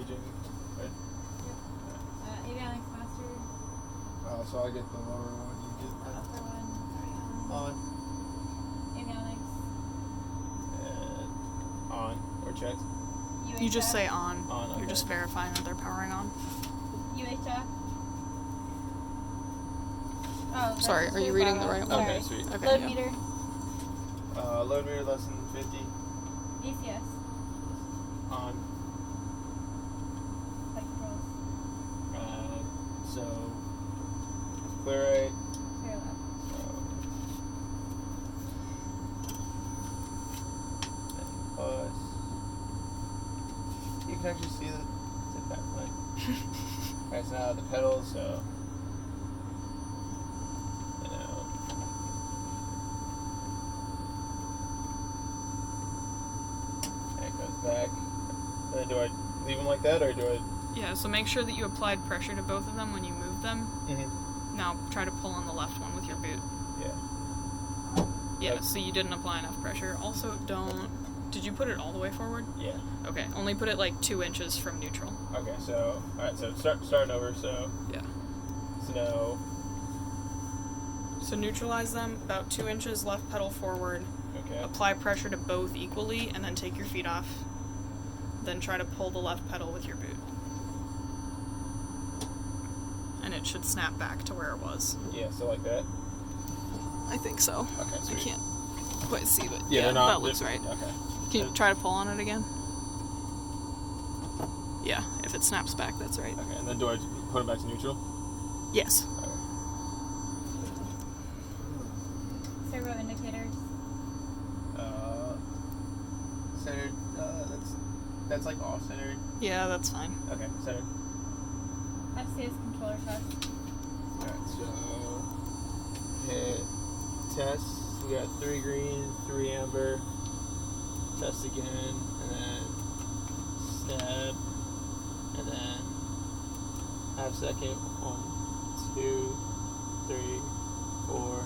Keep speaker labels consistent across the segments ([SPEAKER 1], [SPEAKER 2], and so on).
[SPEAKER 1] changing, right?
[SPEAKER 2] Yep. Avionics master.
[SPEAKER 1] So I'll get the lower one, you get the
[SPEAKER 2] Upper one.
[SPEAKER 1] on.
[SPEAKER 2] Avionics.
[SPEAKER 1] And on, or checked.
[SPEAKER 2] UHF.
[SPEAKER 3] You just say on.
[SPEAKER 1] On, okay.
[SPEAKER 3] You're just verifying that they're powering on.
[SPEAKER 2] UHF. Oh,
[SPEAKER 3] Sorry, are you reading the right one?
[SPEAKER 1] Okay, sweet.
[SPEAKER 3] Okay,
[SPEAKER 2] Load
[SPEAKER 3] yeah.
[SPEAKER 2] meter.
[SPEAKER 1] Load meter less than 50.
[SPEAKER 2] ACS.
[SPEAKER 1] On.
[SPEAKER 2] Flight controls.
[SPEAKER 1] So clear right.
[SPEAKER 2] Clear left.
[SPEAKER 1] Plus. You can actually see the back plane. Alright, so now the pedals, so. And now. And it goes back. And then do I leave them like that, or do I?
[SPEAKER 3] Yeah, so make sure that you applied pressure to both of them when you moved them.
[SPEAKER 1] Mm-hmm.
[SPEAKER 3] Now try to pull on the left one with your boot.
[SPEAKER 1] Yeah.
[SPEAKER 3] Yeah,
[SPEAKER 1] Like-
[SPEAKER 3] so you didn't apply enough pressure. Also, don't... Did you put it all the way forward?
[SPEAKER 1] Yeah.
[SPEAKER 3] Okay, only put it like 2 inches from neutral.
[SPEAKER 1] Okay, so, alright, so starting over, so.
[SPEAKER 3] Yeah.
[SPEAKER 1] So now.
[SPEAKER 3] So neutralize them, about 2 inches left pedal forward.
[SPEAKER 1] Okay.
[SPEAKER 3] Apply pressure to both equally, and then take your feet off. Then try to pull the left pedal with your boot. And it should snap back to where it was.
[SPEAKER 1] Yeah, so like that.
[SPEAKER 3] I think so.
[SPEAKER 1] Okay,
[SPEAKER 3] I
[SPEAKER 1] sweet.
[SPEAKER 3] can't quite see, but
[SPEAKER 1] Yeah,
[SPEAKER 3] yeah,
[SPEAKER 1] they're not.
[SPEAKER 3] that looks right.
[SPEAKER 1] Okay.
[SPEAKER 3] Can you try to pull on it again? Yeah, if it snaps back, that's right.
[SPEAKER 1] Okay, and then do I put it back to neutral?
[SPEAKER 3] Yes.
[SPEAKER 1] Okay.
[SPEAKER 2] Servo indicators.
[SPEAKER 1] Centered. That's like off centered.
[SPEAKER 3] Yeah, that's fine.
[SPEAKER 1] Okay, centered.
[SPEAKER 2] FCS controller test.
[SPEAKER 1] Alright, so hit test. We got 3 green, 3 amber. Test again, and then stab, and then half second. 1, 2, 3, 4,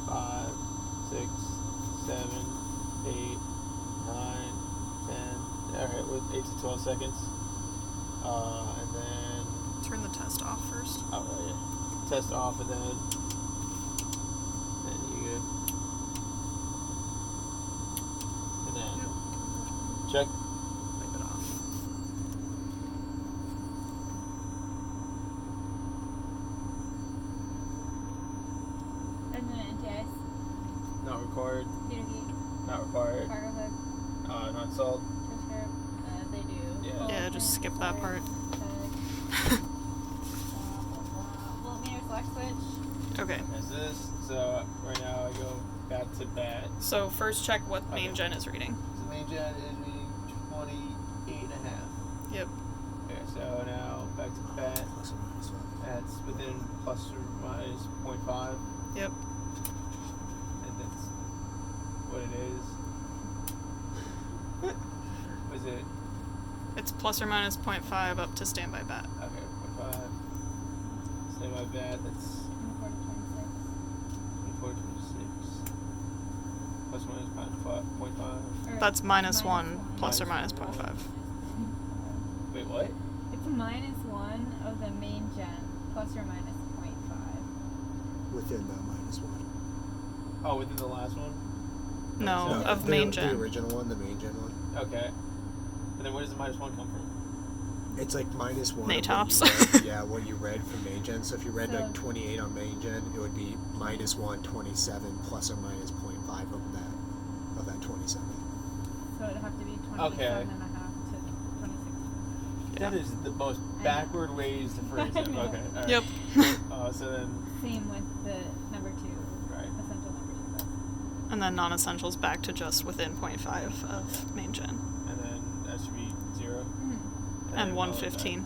[SPEAKER 1] 5, 6, 7, 8, 9, 10. Alright, with 8 to 12 seconds. And then.
[SPEAKER 3] Turn the test off first.
[SPEAKER 1] Oh, yeah. Test off, and then you good. And then check.
[SPEAKER 3] Wipe it off.
[SPEAKER 2] And then anti-ice.
[SPEAKER 1] Not required.
[SPEAKER 2] Feeder heat.
[SPEAKER 1] Not required.
[SPEAKER 2] Cargo hook.
[SPEAKER 1] Not installed.
[SPEAKER 2] Tow strip. They do.
[SPEAKER 1] Yeah.
[SPEAKER 2] Full
[SPEAKER 3] Yeah, just skip that part.
[SPEAKER 2] Voltmeter select switch.
[SPEAKER 3] Okay.
[SPEAKER 1] That's this. So right now I go back to bat.
[SPEAKER 3] So first check what main
[SPEAKER 1] Okay.
[SPEAKER 3] gen is reading.
[SPEAKER 1] So main gen is reading 28.5.
[SPEAKER 3] Yep.
[SPEAKER 1] Okay, so now back to bat. That's within plus or minus 0.5.
[SPEAKER 3] Yep.
[SPEAKER 1] And that's what it is. Was it?
[SPEAKER 3] It's plus or minus 0.5 up to standby bat.
[SPEAKER 1] Okay, 0.5. Stay by bat, that's
[SPEAKER 2] 24 to 26.
[SPEAKER 1] 24.26. Plus or minus 0.5.
[SPEAKER 2] Or
[SPEAKER 3] That's minus 1
[SPEAKER 2] 1.
[SPEAKER 3] plus or
[SPEAKER 1] Minus
[SPEAKER 3] minus 0.5.
[SPEAKER 1] Wait, what?
[SPEAKER 2] It's minus 1 of the main gen plus or minus 0.5.
[SPEAKER 4] Within the minus 1.
[SPEAKER 1] Oh, within the last one?
[SPEAKER 3] No,
[SPEAKER 1] So-
[SPEAKER 3] of main
[SPEAKER 4] The
[SPEAKER 3] gen.
[SPEAKER 4] original one, the main gen one.
[SPEAKER 1] Okay. And then where does the minus 1 come from?
[SPEAKER 4] It's like minus 1. of
[SPEAKER 3] Natops.
[SPEAKER 4] what you read- yeah, what you read from main gen. So if you read
[SPEAKER 2] So-
[SPEAKER 4] like 28 on main gen, it would be minus 127 plus or minus 0.5 of that 27.
[SPEAKER 2] So it'd have to be 27
[SPEAKER 1] Okay.
[SPEAKER 2] and a half to 26.
[SPEAKER 1] That is the most backward ways to phrase it. Okay. All right.
[SPEAKER 3] Yep.
[SPEAKER 1] So then,
[SPEAKER 2] Same with the number 2,
[SPEAKER 1] right.
[SPEAKER 2] essential number 2 bus.
[SPEAKER 3] And then non-essentials back to just within 0.5 of main gen.
[SPEAKER 1] And then that should be 0.
[SPEAKER 2] Mm-hmm.
[SPEAKER 3] And
[SPEAKER 1] then
[SPEAKER 3] 115.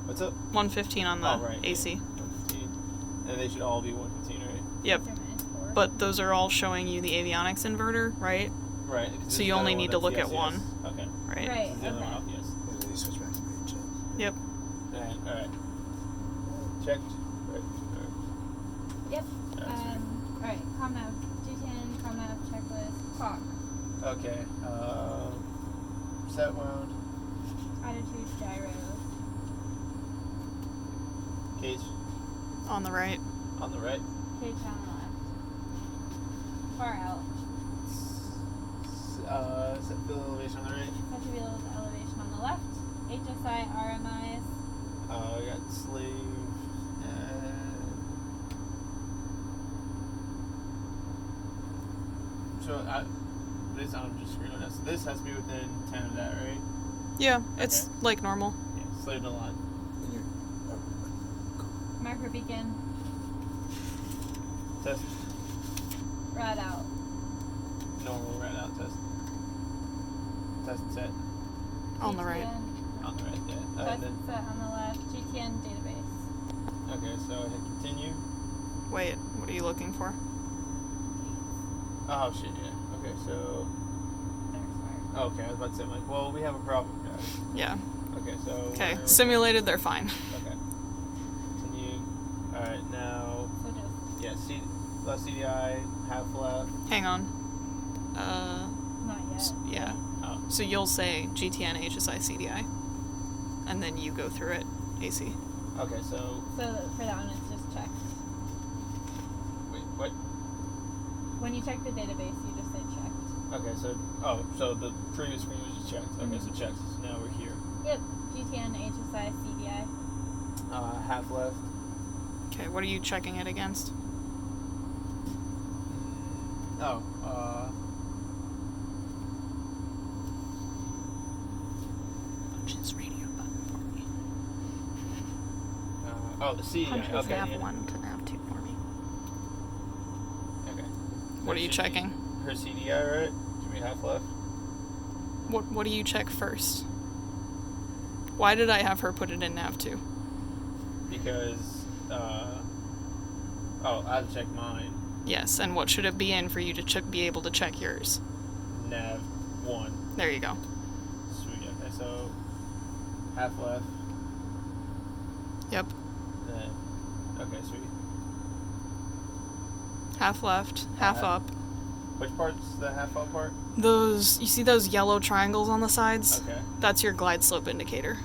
[SPEAKER 1] What's up?
[SPEAKER 3] 115 on the
[SPEAKER 1] Oh, right.
[SPEAKER 3] AC.
[SPEAKER 1] 115. And they should all be 115, right?
[SPEAKER 3] Yep.
[SPEAKER 2] Plus or minus 4.
[SPEAKER 3] But those are all showing you the avionics inverter, right?
[SPEAKER 1] Right. 'cause this
[SPEAKER 3] So
[SPEAKER 1] is
[SPEAKER 3] you
[SPEAKER 1] the
[SPEAKER 3] only
[SPEAKER 1] other
[SPEAKER 3] need
[SPEAKER 1] one
[SPEAKER 3] to look
[SPEAKER 1] that's
[SPEAKER 3] at
[SPEAKER 1] the
[SPEAKER 3] one.
[SPEAKER 1] LCS. Okay.
[SPEAKER 3] Right?
[SPEAKER 2] Right.
[SPEAKER 1] This is the other one
[SPEAKER 2] Okay.
[SPEAKER 1] off the S.
[SPEAKER 4] And then you switch back to main gen.
[SPEAKER 3] Yep.
[SPEAKER 1] And, alright. Checked. Right.
[SPEAKER 2] Yep.
[SPEAKER 1] Alright.
[SPEAKER 2] Alright, CommNav. GTN, CommNav, checklist, clock.
[SPEAKER 1] Okay. Set wound.
[SPEAKER 2] Attitude gyros.
[SPEAKER 1] Cage
[SPEAKER 3] On the right.
[SPEAKER 1] on the right.
[SPEAKER 2] Cage on the left. Far out.
[SPEAKER 1] Set field elevation on the right.
[SPEAKER 2] Set to wheels elevation on the left. HSI RMIs.
[SPEAKER 1] We got slave and so this I'm just screwing up. So this has to be within 10 of that, right?
[SPEAKER 3] Yeah, it's
[SPEAKER 1] Okay.
[SPEAKER 3] like normal.
[SPEAKER 1] Yeah, slave to line.
[SPEAKER 4] And you're,
[SPEAKER 2] Marker beacon.
[SPEAKER 1] Test
[SPEAKER 2] Rad out.
[SPEAKER 1] normal right out test. Test and set
[SPEAKER 3] On the right.
[SPEAKER 2] GTN.
[SPEAKER 1] on the right, yeah.
[SPEAKER 2] Test
[SPEAKER 1] And
[SPEAKER 2] and set on the left. GTN database.
[SPEAKER 1] then, okay, so hit continue.
[SPEAKER 3] Wait, what are you looking for?
[SPEAKER 1] Oh shit, yeah. Okay, so
[SPEAKER 2] They're expired.
[SPEAKER 1] okay, I was about to say, I'm like, well, we have a problem, guys.
[SPEAKER 3] Yeah.
[SPEAKER 1] Okay, so
[SPEAKER 3] Okay,
[SPEAKER 1] we're-
[SPEAKER 3] simulated, they're fine.
[SPEAKER 1] Okay. Continue. Alright, now
[SPEAKER 2] So just
[SPEAKER 1] yeah, left CDI, half left.
[SPEAKER 3] Hang on.
[SPEAKER 2] not yet.
[SPEAKER 3] Yeah.
[SPEAKER 1] Oh.
[SPEAKER 3] So you'll say GTN HSI CDI, and then you go through it AC.
[SPEAKER 1] Okay, so
[SPEAKER 2] So for that one, it's just checked.
[SPEAKER 1] wait, what?
[SPEAKER 2] When you check the database, you just say checked.
[SPEAKER 1] Okay, so the previous screen was just checked. Okay, so checked. So now we're here.
[SPEAKER 2] Yep. GTN HSI CDI.
[SPEAKER 1] Half left.
[SPEAKER 3] Okay, what are you checking it against?
[SPEAKER 1] Oh,
[SPEAKER 3] Punch his radio button for me.
[SPEAKER 1] the CDI.
[SPEAKER 3] Punch his
[SPEAKER 1] Okay,
[SPEAKER 3] nav
[SPEAKER 1] yeah.
[SPEAKER 3] 1 to nav 2 for me.
[SPEAKER 1] Okay.
[SPEAKER 3] What are you
[SPEAKER 1] Should be
[SPEAKER 3] checking?
[SPEAKER 1] Her CDI, right? Should be half left.
[SPEAKER 3] What do you check first? Why did I have her put it in nav 2?
[SPEAKER 1] Because I have to check mine.
[SPEAKER 3] Yes, and what should it be in for you to be able to check yours?
[SPEAKER 1] Nav 1.
[SPEAKER 3] There you go.
[SPEAKER 1] Sweet. Okay, so half left.
[SPEAKER 3] Yep.
[SPEAKER 1] Then okay, sweet.
[SPEAKER 3] Half left, half
[SPEAKER 1] Half.
[SPEAKER 3] up.
[SPEAKER 1] Which part's the half up part?
[SPEAKER 3] You see those yellow triangles on the sides?
[SPEAKER 1] Okay.
[SPEAKER 3] That's your glide slope indicator.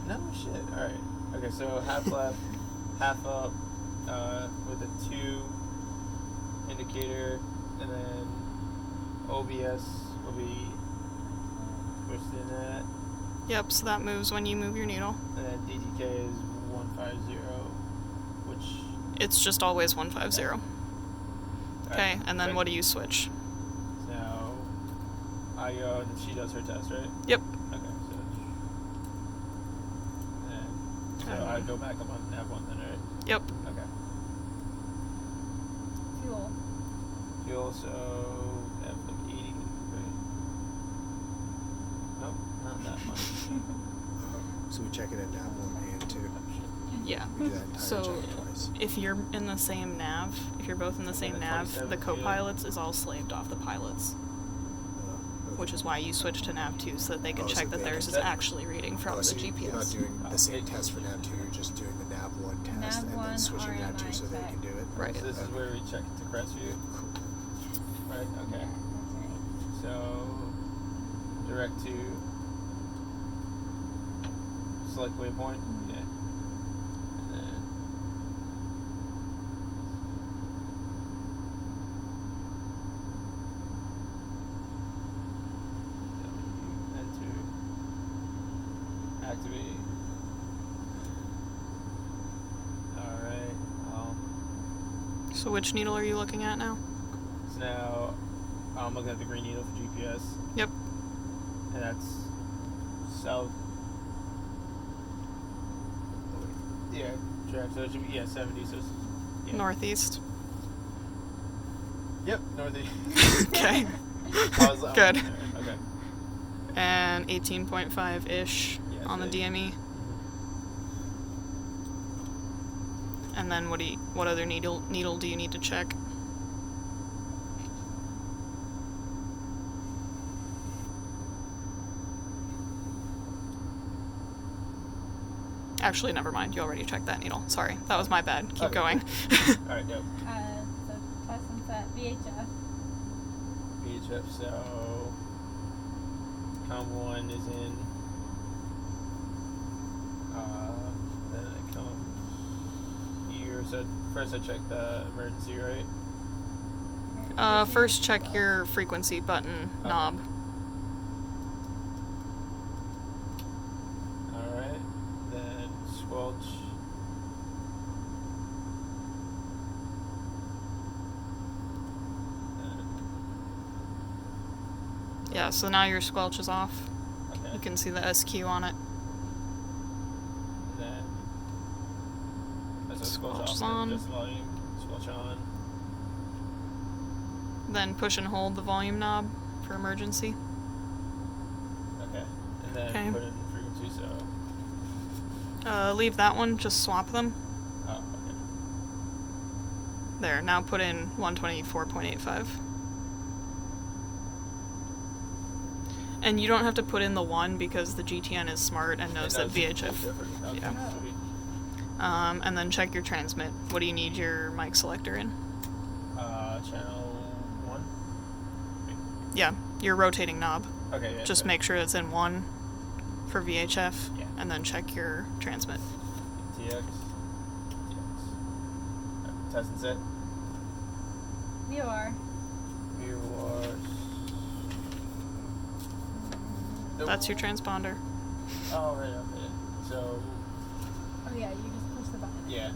[SPEAKER 1] No shit. All right. Okay, so half left, half up, with a 2 indicator, and then OBS will be pushed in that,
[SPEAKER 3] Yep, so that moves when you move your needle.
[SPEAKER 1] and then DTK is 150, which.
[SPEAKER 3] It's just always 150. Okay,
[SPEAKER 1] Alright,
[SPEAKER 3] and then
[SPEAKER 1] great.
[SPEAKER 3] what do you switch?
[SPEAKER 1] So I go and then she does her test, right?
[SPEAKER 3] Yep.
[SPEAKER 1] Okay, so I go back up on nav 1 then, right?
[SPEAKER 3] Yep.
[SPEAKER 1] Okay.
[SPEAKER 2] Fuel.
[SPEAKER 1] Fuel, so have like 80, right? Nope, not that much.
[SPEAKER 4] so we check it at nav 1 and 2.
[SPEAKER 3] Yeah.
[SPEAKER 4] We do that entire
[SPEAKER 3] So
[SPEAKER 4] check twice.
[SPEAKER 3] if you're in the same nav, if you're both in the same
[SPEAKER 1] the
[SPEAKER 3] nav,
[SPEAKER 1] 27
[SPEAKER 3] the
[SPEAKER 1] fuel.
[SPEAKER 3] co-pilots is all slaved off the pilots,
[SPEAKER 4] Okay.
[SPEAKER 3] which is why you switch to nav 2 so that they can
[SPEAKER 4] Oh, so
[SPEAKER 3] check that
[SPEAKER 4] they
[SPEAKER 3] theirs
[SPEAKER 4] can-
[SPEAKER 3] is actually reading from the
[SPEAKER 4] so You're not
[SPEAKER 3] GPS.
[SPEAKER 4] doing the same
[SPEAKER 1] Okay.
[SPEAKER 4] test for nav 2, you're just doing the nav 1 test
[SPEAKER 2] Nav
[SPEAKER 4] and
[SPEAKER 2] 1
[SPEAKER 4] then switching nav 2
[SPEAKER 2] RMI
[SPEAKER 4] so they
[SPEAKER 2] check.
[SPEAKER 4] can do it.
[SPEAKER 3] Right.
[SPEAKER 1] So this is where we check it to Crestview. Right, okay.
[SPEAKER 2] That's right.
[SPEAKER 1] So direct to select waypoint. Yeah. And then enter activate. Alright.
[SPEAKER 3] So which needle are you looking at now?
[SPEAKER 1] So now I'm looking at the green needle for GPS.
[SPEAKER 3] Yep.
[SPEAKER 1] And that's south. Yeah, track. So it should be 70. So it's, yeah.
[SPEAKER 3] Northeast.
[SPEAKER 1] Yep, northeast.
[SPEAKER 3] Okay.
[SPEAKER 1] I
[SPEAKER 3] Good.
[SPEAKER 1] Okay.
[SPEAKER 3] And 18.5-ish
[SPEAKER 1] Yeah,
[SPEAKER 3] on the
[SPEAKER 1] so-
[SPEAKER 3] DME. And then what other needle do you need to check? Actually, never mind. You already checked that needle. Sorry. That was my bad. Keep
[SPEAKER 1] Okay.
[SPEAKER 3] going.
[SPEAKER 1] Alright, yep.
[SPEAKER 2] So test and set VHF.
[SPEAKER 1] VHF, so COM1 is in Then it comes here. So first I check the emergency, right?
[SPEAKER 3] First check your frequency button
[SPEAKER 1] Okay.
[SPEAKER 3] knob.
[SPEAKER 1] Alright. Then squelch.
[SPEAKER 3] Yeah, so now your squelch is off.
[SPEAKER 1] Okay.
[SPEAKER 3] You can see the SQ on it.
[SPEAKER 1] And then that's a squelch
[SPEAKER 3] Squelch
[SPEAKER 1] off.
[SPEAKER 3] is
[SPEAKER 1] Then
[SPEAKER 3] on.
[SPEAKER 1] just volume. Squelch on.
[SPEAKER 3] Then push and hold the volume knob for emergency.
[SPEAKER 1] Okay. And then
[SPEAKER 3] Okay.
[SPEAKER 1] put in frequency. So.
[SPEAKER 3] Leave that one, just swap them.
[SPEAKER 1] Oh, okay.
[SPEAKER 3] There, now put in 124.85. And you don't have to put in the 1 because the GTN is smart and knows that VHF.
[SPEAKER 1] Different. Okay,
[SPEAKER 3] Yeah.
[SPEAKER 1] sweet.
[SPEAKER 3] And then check your transmit. What do you need your mic selector in?
[SPEAKER 1] Channel 1.
[SPEAKER 3] Yeah, your rotating knob.
[SPEAKER 1] Okay, yeah.
[SPEAKER 3] Just
[SPEAKER 1] so
[SPEAKER 3] make sure it's in 1 for VHF,
[SPEAKER 1] Yeah.
[SPEAKER 3] and then check your transmit.
[SPEAKER 1] TX. Test and set.
[SPEAKER 2] You are.
[SPEAKER 1] You are. Nope.
[SPEAKER 3] That's your transponder.
[SPEAKER 1] Oh, right, okay. So,
[SPEAKER 2] Oh yeah, you just push the button.
[SPEAKER 1] yeah.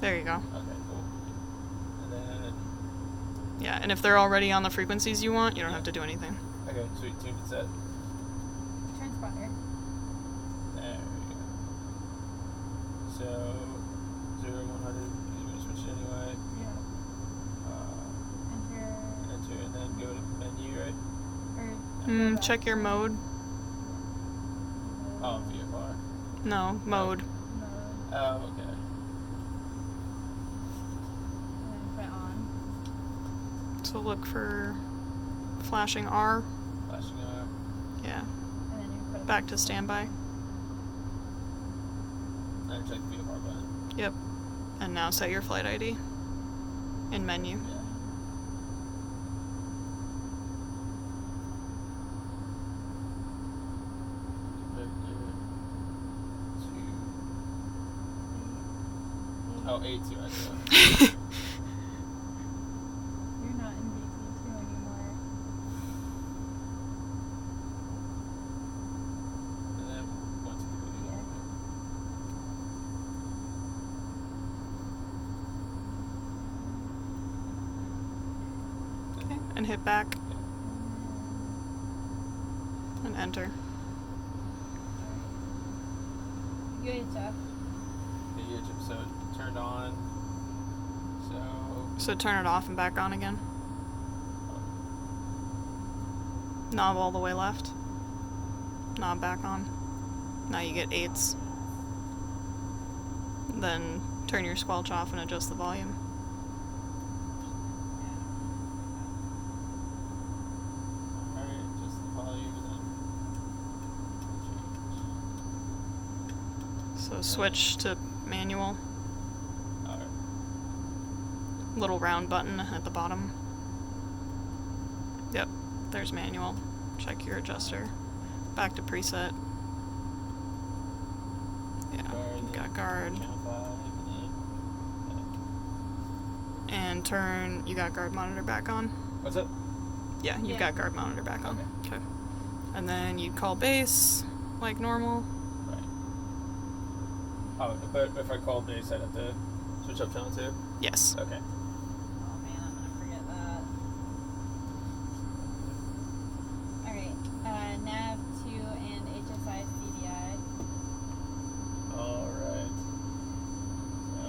[SPEAKER 3] There you go.
[SPEAKER 1] Okay, cool. And then,
[SPEAKER 3] Yeah, and if they're already on the frequencies you want, you don't have to do anything.
[SPEAKER 1] okay, sweet, tuned and set.
[SPEAKER 2] Transponder.
[SPEAKER 1] There we go. So, 0, 100, because you're going to switch it anyway.
[SPEAKER 2] Yeah. Enter.
[SPEAKER 1] Enter, and then go to menu, right?
[SPEAKER 2] Or. go
[SPEAKER 3] Check
[SPEAKER 2] back.
[SPEAKER 3] your mode.
[SPEAKER 1] Oh, VFR.
[SPEAKER 3] No, mode.
[SPEAKER 2] Mode.
[SPEAKER 1] Oh, okay.
[SPEAKER 2] And then put it on.
[SPEAKER 3] So look for flashing R.
[SPEAKER 1] Flashing R.
[SPEAKER 3] Yeah.
[SPEAKER 2] And then you put it
[SPEAKER 3] Back to standby.
[SPEAKER 1] And check the VFR button.
[SPEAKER 3] Yep. And now set your flight ID in menu.
[SPEAKER 1] Yeah. Oh, 8 2 actually.
[SPEAKER 2] You're not in BT2 anymore.
[SPEAKER 1] And then 1 2
[SPEAKER 3] Okay. And hit back and enter.
[SPEAKER 2] UHF.
[SPEAKER 1] The UHF so turned on. So
[SPEAKER 3] So turn it off and back on again. Knob all the way left. Knob back on. Now you get 8s. Then turn your squelch off and adjust the volume.
[SPEAKER 1] alright, just the volume and then change.
[SPEAKER 3] So switch to manual.
[SPEAKER 1] Alright.
[SPEAKER 3] Little round button at the bottom. Yep, there's manual. Check your adjuster. Back to preset. Yeah,
[SPEAKER 1] Guard,
[SPEAKER 3] got guard.
[SPEAKER 1] Channel 5 and then
[SPEAKER 3] And turn, you got guard monitor back on?
[SPEAKER 1] what's up?
[SPEAKER 3] Yeah, you've
[SPEAKER 2] Yeah.
[SPEAKER 3] got guard monitor back on.
[SPEAKER 1] Okay.
[SPEAKER 3] Okay. And then you call base like normal.
[SPEAKER 1] Right. Oh, but if I call base, I'd have to switch up channel 2?
[SPEAKER 3] Yes.
[SPEAKER 1] Okay.
[SPEAKER 2] Oh man, I'm gonna forget that. Alright, nav 2 and HSI CDI.
[SPEAKER 1] Alright. So,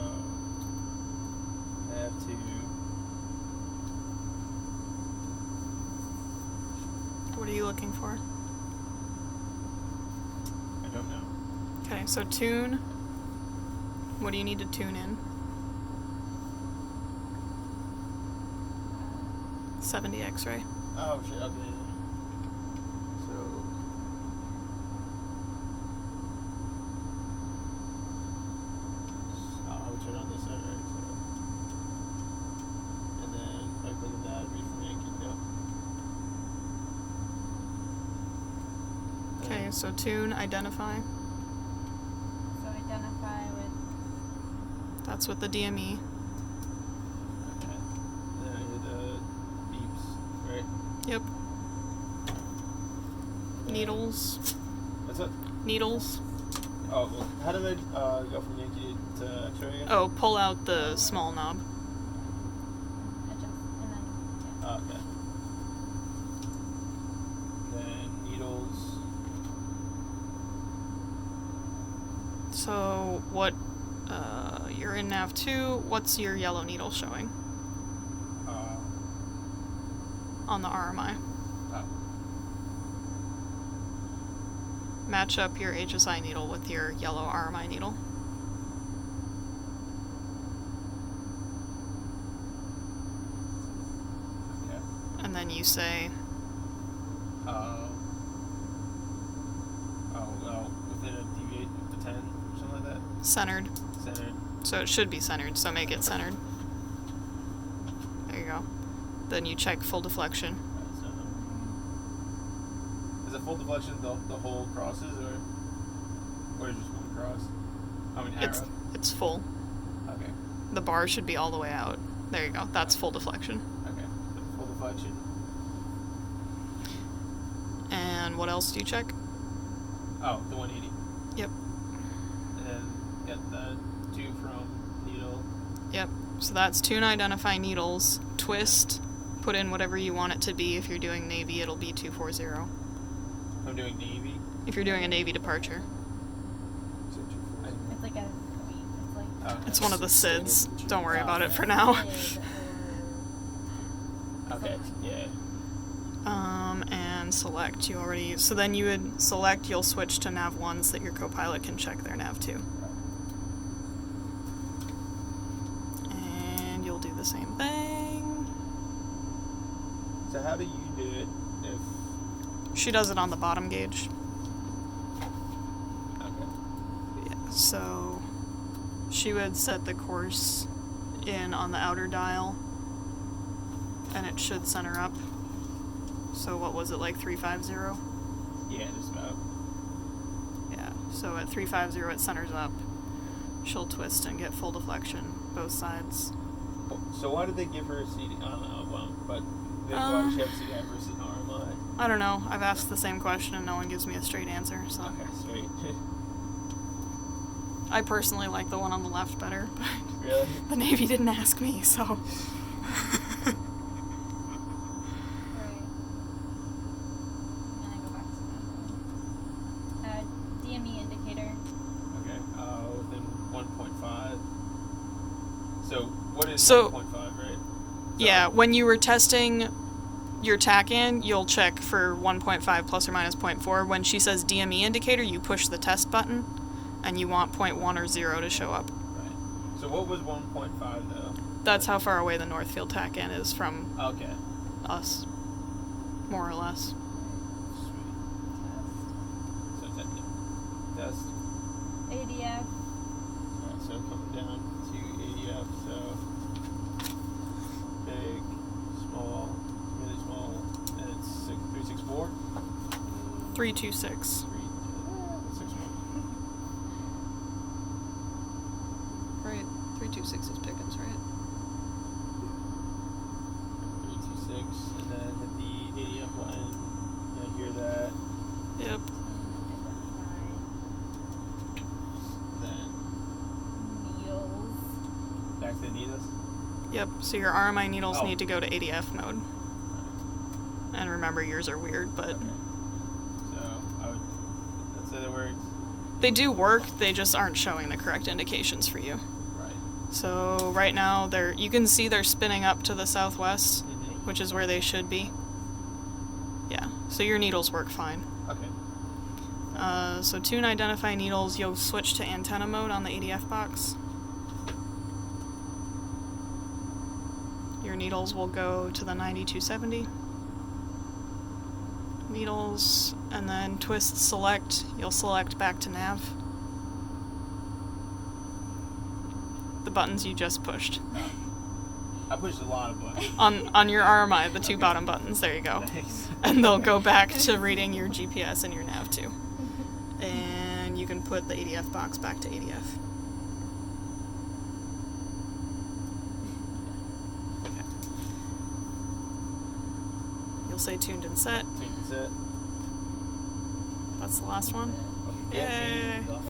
[SPEAKER 1] nav 2.
[SPEAKER 3] What are you looking for?
[SPEAKER 1] I don't know.
[SPEAKER 3] Okay, so tune. What do you need to tune in? 70 X-ray.
[SPEAKER 1] Oh shit, okay. So, I would turn on this side, right? So, and then if I click on that, read from Yankee, go.
[SPEAKER 3] Okay, so tune, identify. That's with the DME.
[SPEAKER 1] Okay. Then I hear the beeps, right?
[SPEAKER 3] Yep.
[SPEAKER 1] Then-
[SPEAKER 3] Needles.
[SPEAKER 1] What's up?
[SPEAKER 3] Needles.
[SPEAKER 1] Oh, well, how did I go from Yankee to X-ray again?
[SPEAKER 3] Oh, pull out the small knob.
[SPEAKER 2] Adjust, and then, yeah.
[SPEAKER 1] Okay. Then needles.
[SPEAKER 3] So, what, you're in nav 2, what's your yellow needle showing on the RMI?
[SPEAKER 1] Oh.
[SPEAKER 3] Match up your HSI needle with your yellow RMI needle.
[SPEAKER 1] Okay.
[SPEAKER 3] And then you say,
[SPEAKER 1] within a deviate of the 10 or something like that?
[SPEAKER 3] centered.
[SPEAKER 1] Centered.
[SPEAKER 3] So it should be centered, so make it centered. There you go. Then you check full deflection.
[SPEAKER 1] Alright, so is it full deflection the whole crosses or just one cross? I mean arrow.
[SPEAKER 3] It's full.
[SPEAKER 1] Okay.
[SPEAKER 3] The bar should be all the way out. There you go. That's full deflection.
[SPEAKER 1] Okay. So full deflection.
[SPEAKER 3] And what else do you check?
[SPEAKER 1] Oh, the 180.
[SPEAKER 3] Yep.
[SPEAKER 1] And then get the 2 from needle.
[SPEAKER 3] Yep. So that's tune identify needles, twist, put in whatever you want it to be. If you're doing Navy, it'll be 240.
[SPEAKER 1] I'm doing Navy.
[SPEAKER 3] If you're doing a Navy departure.
[SPEAKER 4] So 240.
[SPEAKER 2] It's like a queen. It's like
[SPEAKER 1] Okay.
[SPEAKER 3] It's one of the SIDS.
[SPEAKER 4] Standard.
[SPEAKER 3] Don't worry about it for now.
[SPEAKER 2] Sid
[SPEAKER 1] Okay. Yeah.
[SPEAKER 3] And select. You already. So then you would select, you'll switch to nav 1 so that your co-pilot can check their nav 2. And you'll do the same thing.
[SPEAKER 1] So how do you do it if...
[SPEAKER 3] She does it on the bottom gauge.
[SPEAKER 1] Okay.
[SPEAKER 3] Yeah, so she would set the course in on the outer dial, and it should center up. So what was it, like 350?
[SPEAKER 1] Yeah, just about.
[SPEAKER 3] Yeah, so at 350 it centers up. She'll twist and get full deflection, both sides.
[SPEAKER 1] So why did they give her a CD? I don't know, but why does she have CDI versus an RMI?
[SPEAKER 3] I don't know. I've asked the same question and no one gives me a straight answer, so.
[SPEAKER 1] Okay, sweet.
[SPEAKER 3] I personally like the one on the left better, but
[SPEAKER 1] Really?
[SPEAKER 3] the Navy didn't ask me, so.
[SPEAKER 2] right. And I go back to that one. DME indicator.
[SPEAKER 1] Okay, within 1.5. So what is
[SPEAKER 3] So-
[SPEAKER 1] 1.5, right?
[SPEAKER 3] Yeah, when you were testing your TACAN, you'll check for 1.5 plus or minus 0.4. When she says DME indicator, you push the test button, and you want 0.1 or 0 to show up.
[SPEAKER 1] Right. So what was 1.5 though?
[SPEAKER 3] That's how far away the Northfield TACAN is from
[SPEAKER 1] Okay.
[SPEAKER 3] us, more or less.
[SPEAKER 1] Sweet. So test.
[SPEAKER 2] ADF.
[SPEAKER 1] Alright, so coming down to ADF, so big, small, really small, and it's 364?
[SPEAKER 3] 326.
[SPEAKER 1] 361.
[SPEAKER 3] Right, 326 is Pickens, right?
[SPEAKER 1] 326, and then hit the ADF button, and I hear that,
[SPEAKER 3] Yep.
[SPEAKER 1] then
[SPEAKER 2] Needles.
[SPEAKER 1] back to the needles.
[SPEAKER 3] Yep, so your RMI needles
[SPEAKER 1] Oh.
[SPEAKER 3] need to go to ADF mode. And remember, yours are weird, but
[SPEAKER 1] Okay. So that's the other words.
[SPEAKER 3] they do work, they just aren't showing the correct indications for you.
[SPEAKER 1] Right.
[SPEAKER 3] So right now, you can see they're spinning up to the southwest,
[SPEAKER 1] Mm-hmm.
[SPEAKER 3] which is where they should be. Yeah, so your needles work fine.
[SPEAKER 1] Okay.
[SPEAKER 3] So tune identify needles, you'll switch to antenna mode on the ADF box. Your needles will go to the 9270. Needles, and then twist select, you'll select back to nav. The buttons you just pushed.
[SPEAKER 1] I pushed a lot of buttons.
[SPEAKER 3] On your RMI, the two bottom buttons, there you go.
[SPEAKER 1] Thanks.
[SPEAKER 3] And they'll go back to reading your GPS and your nav too. And you can put the ADF box back to ADF. you'll say tuned and set.
[SPEAKER 1] Tuned and set.
[SPEAKER 3] That's the last one.
[SPEAKER 1] Get me
[SPEAKER 3] Yay.